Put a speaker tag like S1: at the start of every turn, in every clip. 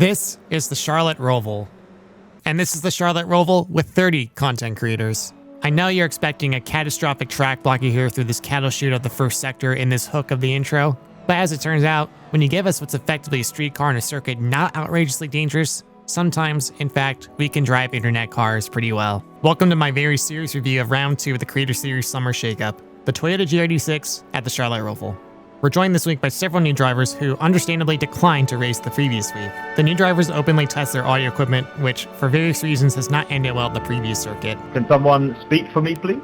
S1: This is the Charlotte Roval. And this is the Charlotte Roval with 30 content creators. I know you're expecting a catastrophic track block you hear through this cattle chute of the first sector in this hook of the intro, but as it turns out, when you give us what's effectively a street car in a circuit not outrageously dangerous, sometimes, in fact, we can drive internet cars pretty well. Welcome to my very serious review of round 2 of the Creator Series Summer Shakeup, the Toyota GR86 at the Charlotte Roval. We're joined this week by several new drivers who understandably declined to race the previous week. The new drivers openly test their audio equipment, which, for various reasons, has not ended well at the previous circuit.
S2: Can someone speak for me, please?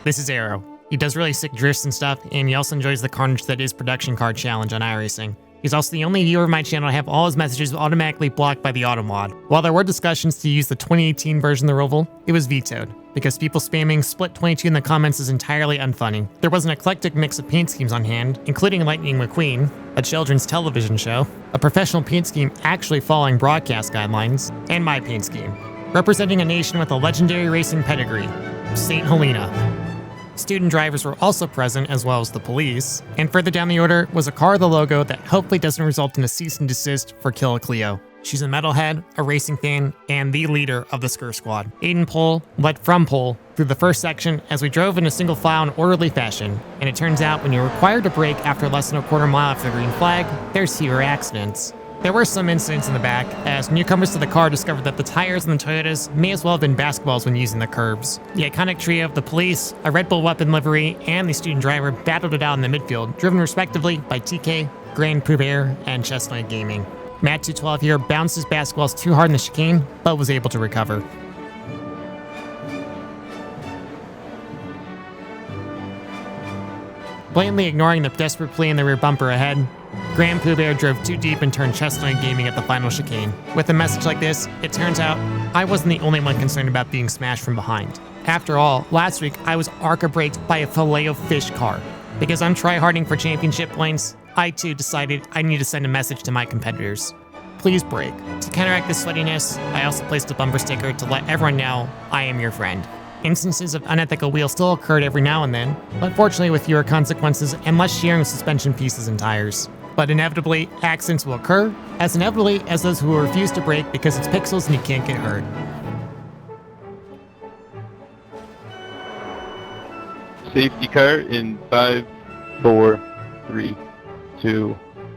S1: This is Arrow. He does really sick drifts and stuff, and he also enjoys the carnage that is Production Car Challenge on iRacing. He's also the only viewer of my channel to have all his messages automatically blocked by the auto mod. While there were discussions to use the 2018 version of the Roval, it was vetoed, because people spamming Split 22 in the comments is entirely unfunny. There was an eclectic mix of paint schemes on hand, including Lightning McQueen, a children's television show, a professional paint scheme actually following broadcast guidelines, and my paint scheme, representing a nation with a legendary racing pedigree, St. Helena. Student drivers were also present, as well as the police, and further down the order was a car with a logo that hopefully doesn't result in a cease and desist for Kill a Cleo. She's a metalhead, a racing fan, and the leader of the Skr Squad. Aiden Pohl led from pole through the first section as we drove in a single file in orderly fashion, and it turns out when you're required to brake after less than a quarter mile after the green flag, there's fewer accidents. There were some incidents in the back, as newcomers to the car discovered that the tires in the Toyotas may as well have been basketballs when using the curbs. The iconic trio of the police, a Red Bull weapon livery, and the student driver battled it out in the midfield, driven respectively by TK, Grand Prouvaire, and Chestnut Gaming. Matt 212 here bounced his basketballs too hard in the chicane, but was able to recover. Blatantly ignoring the desperate plea in the rear bumper ahead, Grand Prouvaire drove too deep and turned Chestnut Gaming at the final chicane. With a message like this, it turns out I wasn't the only one concerned about being smashed from behind. After all, last week I was arca-braked by a Filet-O-Fish car. Because I'm tryharding for championship points, I too decided I need to send a message to my competitors. Please brake. To counteract this sweatiness, I also placed a bumper sticker to let everyone know I am your friend. Instances of unethical wheels still occurred every now and then, but fortunately with fewer consequences and less sharing of suspension pieces and tires. But inevitably, accidents will occur, as inevitably as those who refuse to brake because it's pixels and you can't get hurt.
S3: Safety car in 5, 4, 3, 2,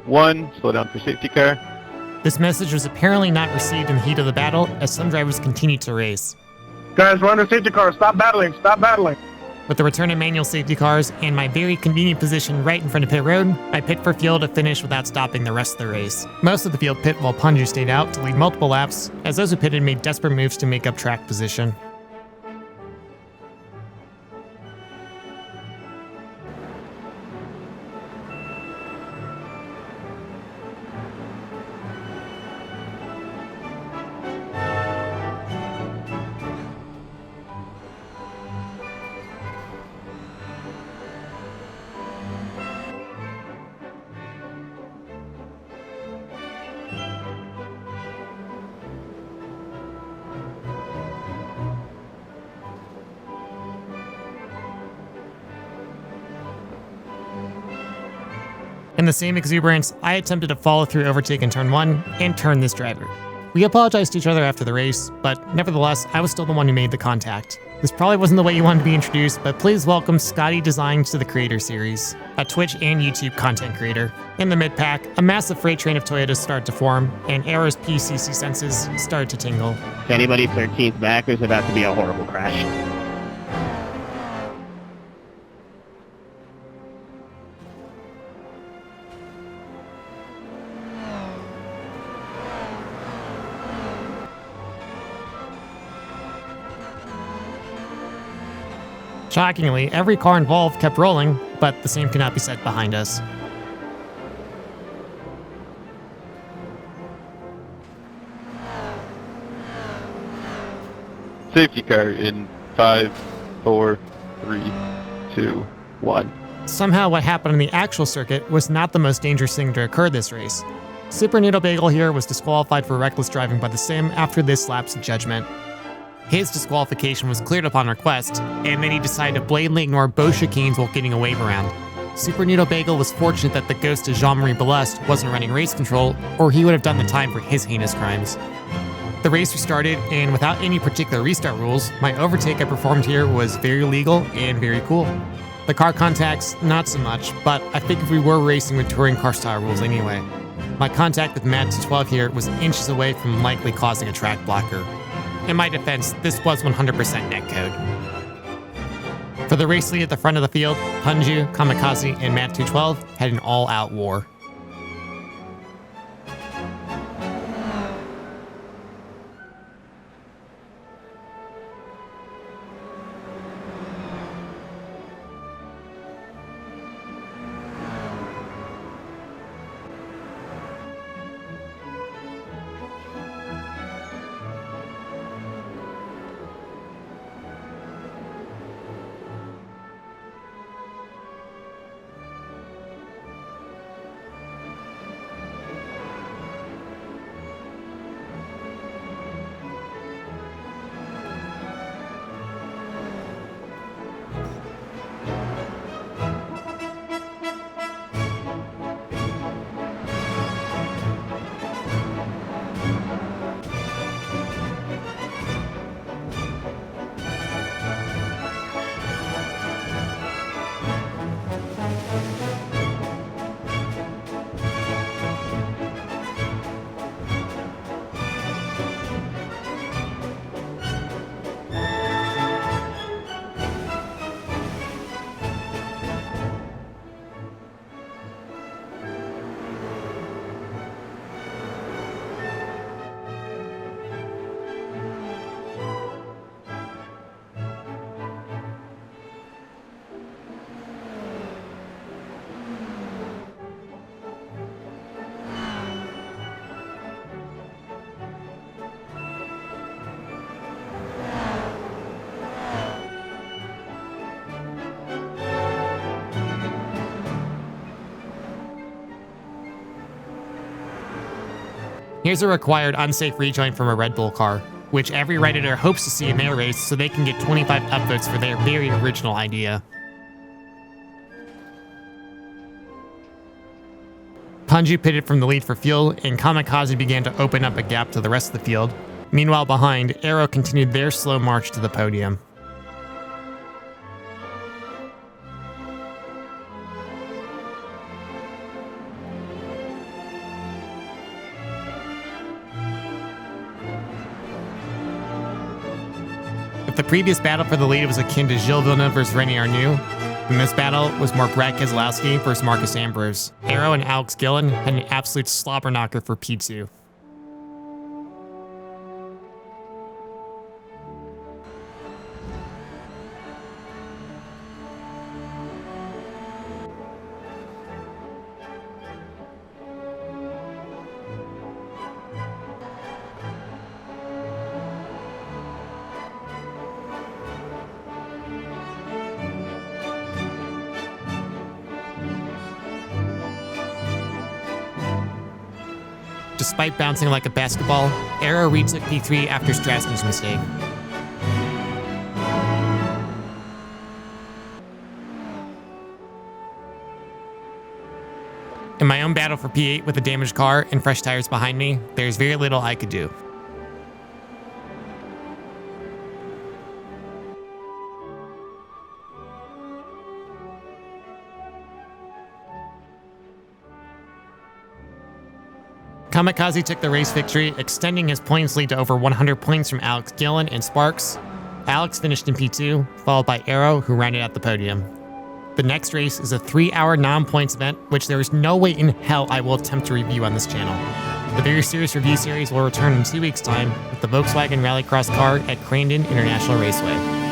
S3: 1. Slow down for safety car.
S1: This message was apparently not received in the heat of the battle, as some drivers continued to race.
S2: Guys, we're under safety car. Stop battling. Stop battling.
S1: With the return of manual safety cars and my very convenient position right in front of pit road, I pit for fuel to finish without stopping the rest of the race. Most of the field pit while Punju stayed out to lead multiple laps, as those who pitted made desperate moves to make up track position. In the same exuberance, I attempted to follow through overtake in turn 1 and turn this driver. We apologized to each other after the race, but nevertheless, I was still the one who made the contact. This probably wasn't the way you wanted to be introduced, but please welcome Scotty Designs to the Creator Series, a Twitch and YouTube content creator. In the mid-pack, a massive freight train of Toyotas started to form, and Arrow's PCC senses started to tingle.
S2: To anybody 13th back, there's about to be a horrible crash.
S1: Shockingly, every car involved kept rolling, but the same cannot be said behind us.
S3: Safety car in 5, 4, 3, 2, 1.
S1: Somehow what happened on the actual circuit was not the most dangerous thing to occur this race. Super Noodle Bagel here was disqualified for reckless driving by the sim after this lapse of judgment. His disqualification was cleared upon request, and then he decided to blatantly ignore both chicanes while getting a wave around. Super Noodle Bagel was fortunate that the ghost of Jean-Marie Belust wasn't running race control, or he would have done the time for his heinous crimes. The race restarted, and without any particular restart rules, my overtake I performed here was very legal and very cool. The car contacts, not so much, but I think if we were racing with touring car style rules anyway. My contact with Matt 12 here was inches away from likely causing a track blocker. In my defense, this was 100% netcode. For the race lead at the front of the field, Punju, Kamikaze, and Matt 212 had an all-out war. Here's a required unsafe rejoin from a Red Bull car, which every Redditor hopes to see in their race so they can get 25 upvotes for their very original idea. Punju pitted from the lead for fuel, and Kamikaze began to open up a gap to the rest of the field. Meanwhile behind, Aero continued their slow march to the podium. If the previous battle for the lead was akin to Gilles Villeneuve versus René Arnoux, then this battle was more Brad Keselowski versus Marcus Ambrose. Aero and Alex Gillen had an absolute slobber knocker for P2. Despite bouncing like a basketball, Aero retook P3 after Strasky's mistake. In my own battle for P8 with a damaged car and fresh tires behind me, there's very little I could do. Kamikaze took the race victory, extending his points lead to over 100 points from Alex Gillen and Sparks. Alex finished in P2, followed by Aero, who rounded out the podium. The next race is a 3-hour non-points event, which there is no way in hell I will attempt to review on this channel. The Very Serious Review series will return in 2 weeks' time with the Volkswagen Rallycross car at Crandon International Raceway.